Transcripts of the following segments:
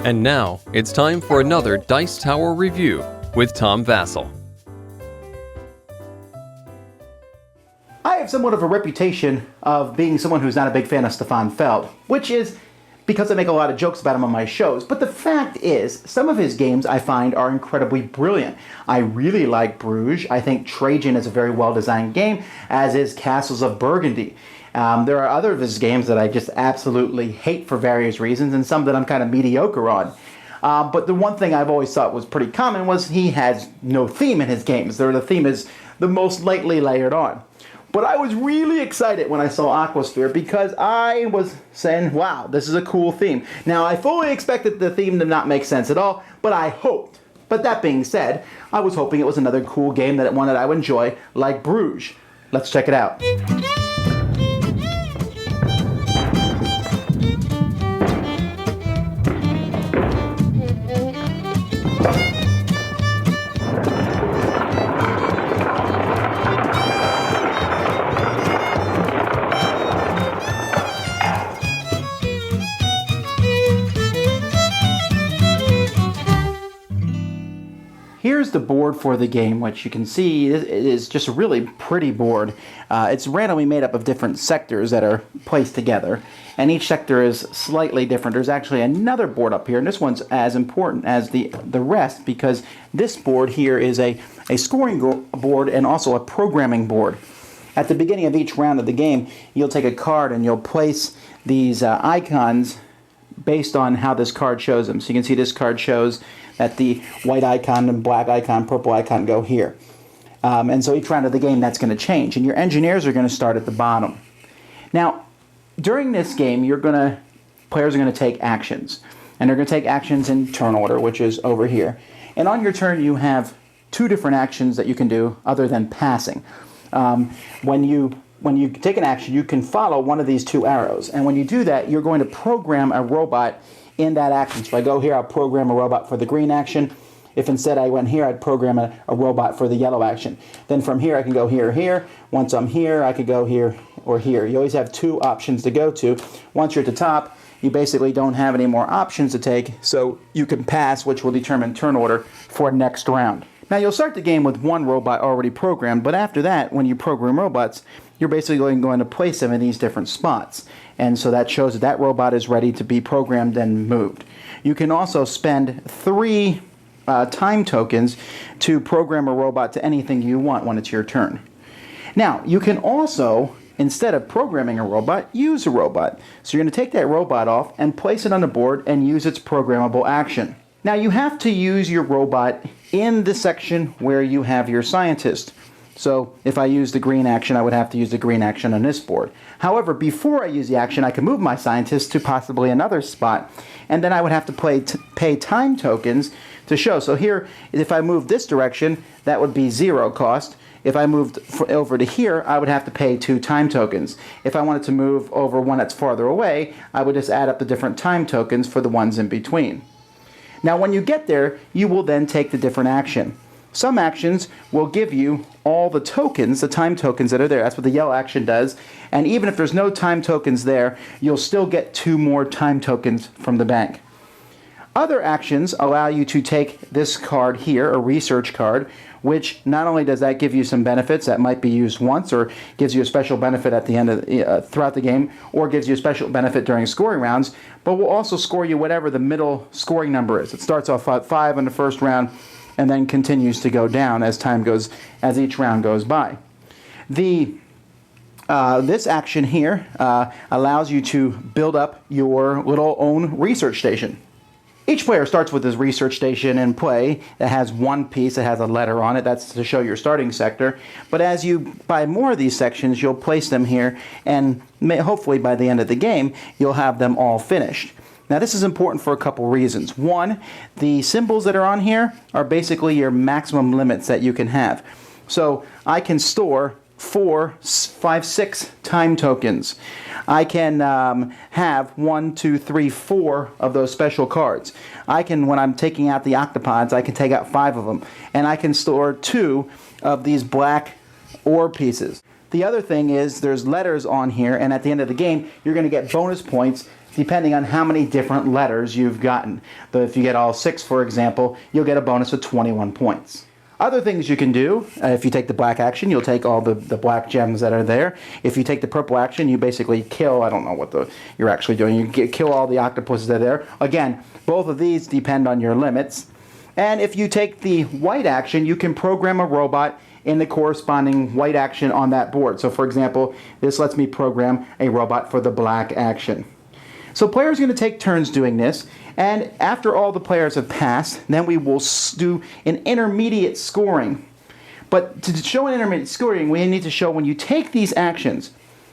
And now, it's time for another Dice Tower review with Tom Vasel. I have somewhat of a reputation of being someone who's not a big fan of Stefan Feld, which is because I make a lot of jokes about him on my shows. But the fact is, some of his games I find are incredibly brilliant. I really like Bruges. I think Trajan is a very well-designed game, as is Castles of Burgundy. There are other of his games that I just absolutely hate for various reasons, and some that I'm kind of mediocre on. But the one thing I've always thought was pretty common was he has no theme in his games. The theme is the most lightly layered on. But I was really excited when I saw Aquasphere because I was saying, wow, this is a cool theme. Now, I fully expected the theme to not make sense at all, but I hoped. But that being said, I was hoping it was another cool game, one that I would enjoy, like Bruges. Let's check it out. Here's the board for the game, which you can see it is just a really pretty board. It's randomly made up of different sectors that are placed together, and each sector is slightly different. There's actually another board up here, and this one's as important as the rest because this board here is a scoring board and also a programming board. At the beginning of each round of the game, you'll take a card and you'll place these icons based on how this card shows them. So you can see this card shows that the white icon and black icon, purple icon go here. And so each round of the game that's going to change. And your engineers are going to start at the bottom. Now, during this game, players are going to take actions. And they're going to take actions in turn order, which is over here. And on your turn, you have two different actions that you can do other than passing. When you take an action, you can follow one of these two arrows. And when you do that, you're going to program a robot in that action. So if I go here, I'll program a robot for the green action. If instead I went here, I'd program a robot for the yellow action. Then from here, I can go here or here. Once I'm here, I could go here or here. You always have two options to go to. Once you're at the top, you basically don't have any more options to take, so you can pass, which will determine turn order for next round. Now, you'll start the game with one robot already programmed, but after that, when you program robots, you're basically going to place them in these different spots. And so that shows that robot is ready to be programmed and moved. You can also spend 3 time tokens to program a robot to anything you want when it's your turn. Now, you can also, instead of programming a robot, use a robot. So you're going to take that robot off and place it on the board and use its programmable action. Now, you have to use your robot in the section where you have your scientist. So if I use the green action, I would have to use the green action on this board. However, before I use the action, I can move my scientist to possibly another spot, and then I would have to pay time tokens to show. So here, if I move this direction, that would be 0 cost. If I moved over to here, I would have to pay 2 time tokens. If I wanted to move over one that's farther away, I would just add up the different time tokens for the ones in between. Now, when you get there, you will then take the different action. Some actions will give you all the tokens, the time tokens that are there. That's what the yellow action does. And even if there's no time tokens there, you'll still get 2 more time tokens from the bank. Other actions allow you to take this card here, a research card, which not only does that give you some benefits that might be used once, or gives you a special benefit at the end of throughout the game, or gives you a special benefit during scoring rounds, but will also score you whatever the middle scoring number is. It starts off at 5 in the first round, and then continues to go down as each round goes by. This action here allows you to build up your little own research station. Each player starts with this research station in play that has one piece that has a letter on it. That's to show your starting sector. But as you buy more of these sections, you'll place them here, and hopefully by the end of the game, you'll have them all finished. Now, this is important for a couple reasons. One, the symbols that are on here are basically your maximum limits that you can have. So I can store 4, 5, 6 time tokens. I can have 1, 2, 3, 4 of those special cards. I can, when I'm taking out the octopods, I can take out 5 of them. And I can store 2 of these black or pieces. The other thing is there's letters on here, and at the end of the game, you're going to get bonus points depending on how many different letters you've gotten. If you get all 6, for example, you'll get a bonus of 21 points. Other things you can do, if you take the black action, you'll take all the black gems that are there. If you take the purple action, you basically kill, I don't know what you're actually doing, you kill all the octopuses that are there. Again, both of these depend on your limits. And if you take the white action, you can program a robot in the corresponding white action on that board. So for example, this lets me program a robot for the black action. So players are going to take turns doing this, and after all the players have passed, then we will do an intermediate scoring. But to show an intermediate scoring, we need to show when you take these actions,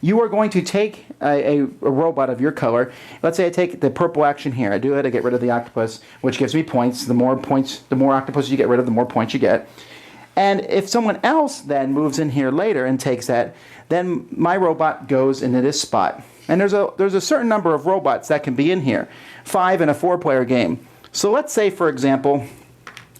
you are going to take a robot of your color. Let's say I take the purple action here. I do it, I get rid of the octopus, which gives me points. The more octopuses you get rid of, the more points you get. And if someone else then moves in here later and takes that, then my robot goes into this spot. And there's a certain number of robots that can be in here, 5 in a 4-player game. So let's say, for example,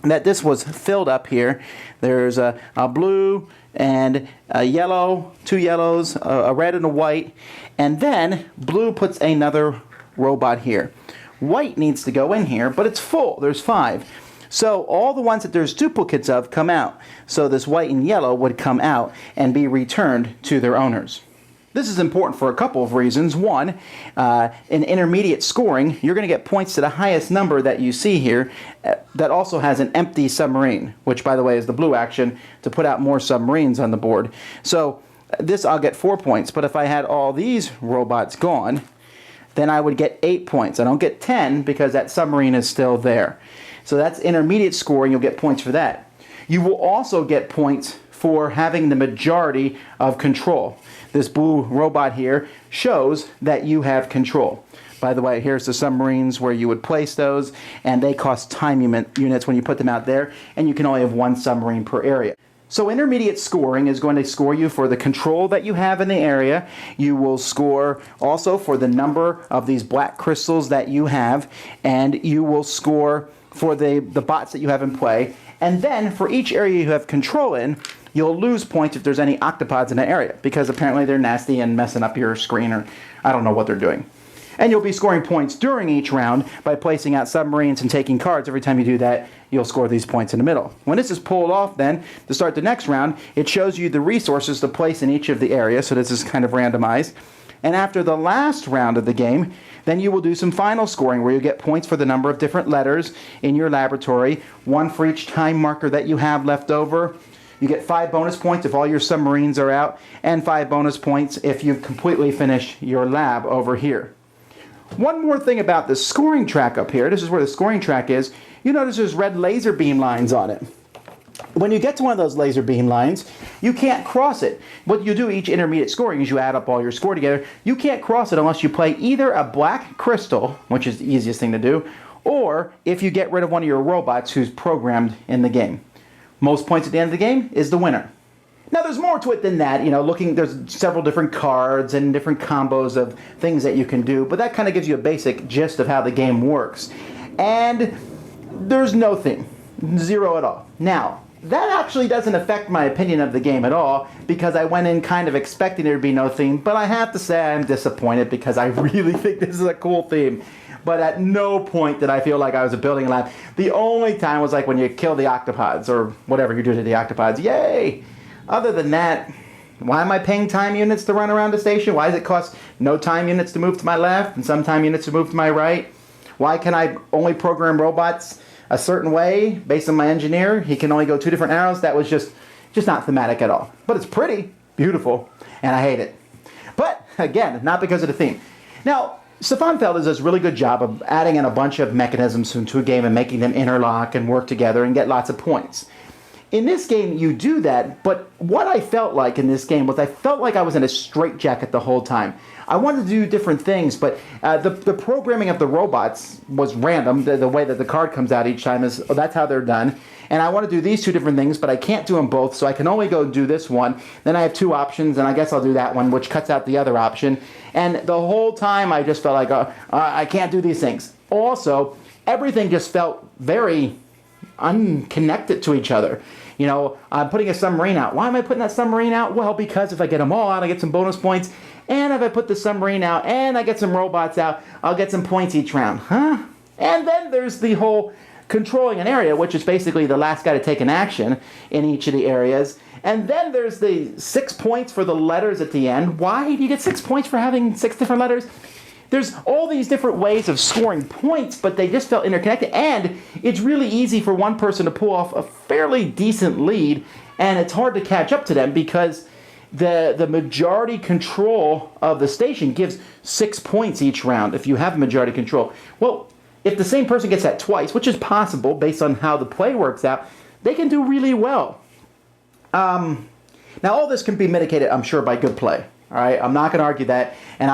that this was filled up here. There's a blue and a yellow, 2 yellows, a red and a white, and then blue puts another robot here. White needs to go in here, but it's full. There's 5. So all the ones that there's duplicates of come out. So this white and yellow would come out and be returned to their owners. This is important for a couple of reasons. One, in intermediate scoring, you're going to get points to the highest number that you see here that also has an empty submarine, which, by the way, is the blue action to put out more submarines on the board. So this I'll get 4 points, but if I had all these robots gone, then I would get 8 points. I don't get 10 because that submarine is still there. So that's intermediate scoring. You'll get points for that. You will also get points for having the majority of control. This blue robot here shows that you have control. By the way, here's the submarines where you would place those, and they cost time units when you put them out there, and you can only have 1 submarine per area. So intermediate scoring is going to score you for the control that you have in the area. You will score also for the number of these black crystals that you have, and you will score for the bots that you have in play. And then for each area you have control in, you'll lose points if there's any octopods in that area, because apparently they're nasty and messing up your screen, or I don't know what they're doing. And you'll be scoring points during each round by placing out submarines and taking cards. Every time you do that, you'll score these points in the middle. When this is pulled off then, to start the next round, it shows you the resources to place in each of the areas, so this is kind of randomized. And after the last round of the game, then you will do some final scoring where you get points for the number of different letters in your laboratory, 1 for each time marker that you have left over. You get 5 bonus points if all your submarines are out, and 5 bonus points if you've completely finished your lab over here. One more thing about the scoring track up here, this is where the scoring track is, you notice there's red laser beam lines on it. When you get to one of those laser beam lines, you can't cross it. What you do each intermediate scoring is you add up all your score together. You can't cross it unless you play either a black crystal, which is the easiest thing to do, or if you get rid of one of your robots who's programmed in the game. Most points at the end of the game is the winner. Now there's more to it than that. There's several different cards and different combos of things that you can do, but that kind of gives you a basic gist of how the game works. And there's no theme. 0 at all. Now, that actually doesn't affect my opinion of the game at all, because I went in kind of expecting there to be no theme, but I have to say I'm disappointed because I really think this is a cool theme. But at no point did I feel like I was building a lab. The only time was like when you kill the octopods, or whatever you do to the octopods. Yay! Other than that, why am I paying time units to run around the station? Why does it cost no time units to move to my left and some time units to move to my right? Why can I only program robots a certain way based on my engineer? He can only go 2 different arrows. That was just not thematic at all. But it's pretty, beautiful, and I hate it. But again, not because of the theme. Now, Stefan Feld does a really good job of adding in a bunch of mechanisms into a game and making them interlock and work together and get lots of points. In this game, you do that, but what I felt like in this game was I felt like I was in a straitjacket the whole time. I wanted to do different things, but the programming of the robots was random. The way that the card comes out each time that's how they're done. And I want to do these 2 different things, but I can't do them both, so I can only go do this one. Then I have 2 options, and I guess I'll do that one, which cuts out the other option. And the whole time I just felt like, I can't do these things. Also, everything just felt very unconnected to each other. I'm putting a submarine out. Why am I putting that submarine out? Well, because if I get them all out, I get some bonus points. And if I put the submarine out and I get some robots out, I'll get some points each round. Huh? And then there's the whole controlling an area, which is basically the last guy to take an action in each of the areas. And then there's the 6 points for the letters at the end. Why do you get 6 points for having 6 different letters? There's all these different ways of scoring points, but they just felt interconnected. And it's really easy for one person to pull off a fairly decent lead, and it's hard to catch up to them because the majority control of the station gives 6 points each round if you have majority control. Well, if the same person gets that twice, which is possible based on how the play works out, they can do really well. Now, all this can be mitigated, I'm sure, by good play. All right, I'm not going to argue that, and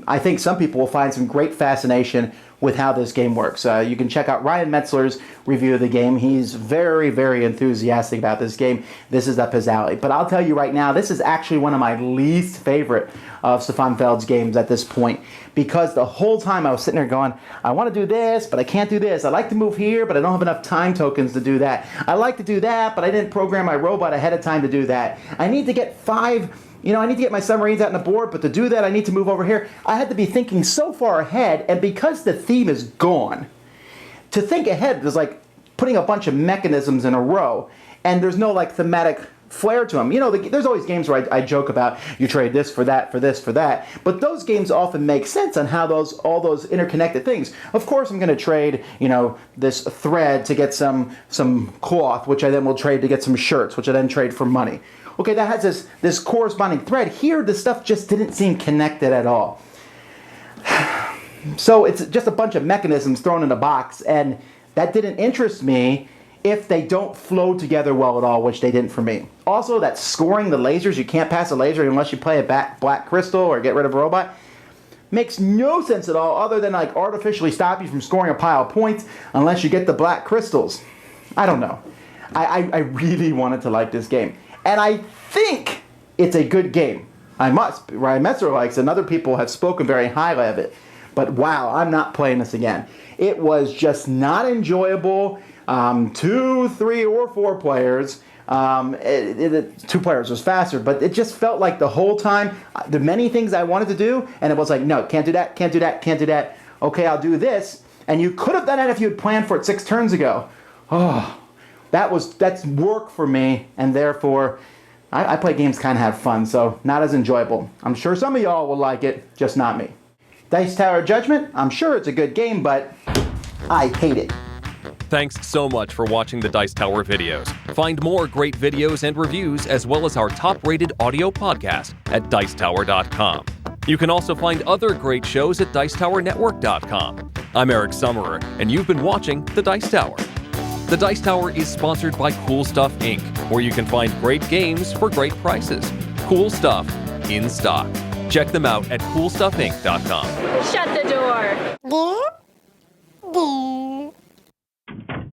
I think some people will find some great fascination with how this game works. You can check out Ryan Metzler's review of the game. He's very, very enthusiastic about this game. This is up his alley. But I'll tell you right now, this is actually one of my least favorite of Stefan Feld's games at this point, because the whole time I was sitting there going, I want to do this, but I can't do this. I like to move here, but I don't have enough time tokens to do that. I like to do that, but I didn't program my robot ahead of time to do that. I need to get I need to get my submarines out on the board, but to do that, I need to move over here. I had to be thinking so far ahead, and because the theme is gone, to think ahead is like putting a bunch of mechanisms in a row, and there's no thematic flair to them. There's always games where I joke about you trade this for that, for this, for that, but those games often make sense on how all those interconnected things. Of course, I'm going to trade, this thread to get some cloth, which I then will trade to get some shirts, which I then trade for money. Okay, that has this corresponding thread. Here, the stuff just didn't seem connected at all. So it's just a bunch of mechanisms thrown in a box, and that didn't interest me if they don't flow together well at all, which they didn't for me. Also, that scoring the lasers, you can't pass a laser unless you play a black crystal or get rid of a robot, makes no sense at all other than artificially stop you from scoring a pile of points unless you get the black crystals. I don't know. I really wanted to like this game. And I think it's a good game. I must. Ryan Metzler likes it, and other people have spoken very highly of it. But wow, I'm not playing this again. It was just not enjoyable. 2, 3, or 4 players. 2 players was faster, but it just felt like the whole time, the many things I wanted to do, and it was like, no, can't do that, can't do that, can't do that. Okay, I'll do this. And you could have done that if you had planned for it 6 turns ago. Oh. That's work for me, and therefore I play games kind of have fun, so not as enjoyable. I'm sure some of y'all will like it, just not me. Dice Tower Judgment, I'm sure it's a good game, but I hate it. Thanks so much for watching the Dice Tower videos. Find more great videos and reviews, as well as our top-rated audio podcast at Dicetower.com. You can also find other great shows at Dicetowernetwork.com. I'm Eric Summerer, and you've been watching The Dice Tower. The Dice Tower is sponsored by Cool Stuff Inc., where you can find great games for great prices. Cool stuff in stock. Check them out at CoolStuffInc.com. Shut the door.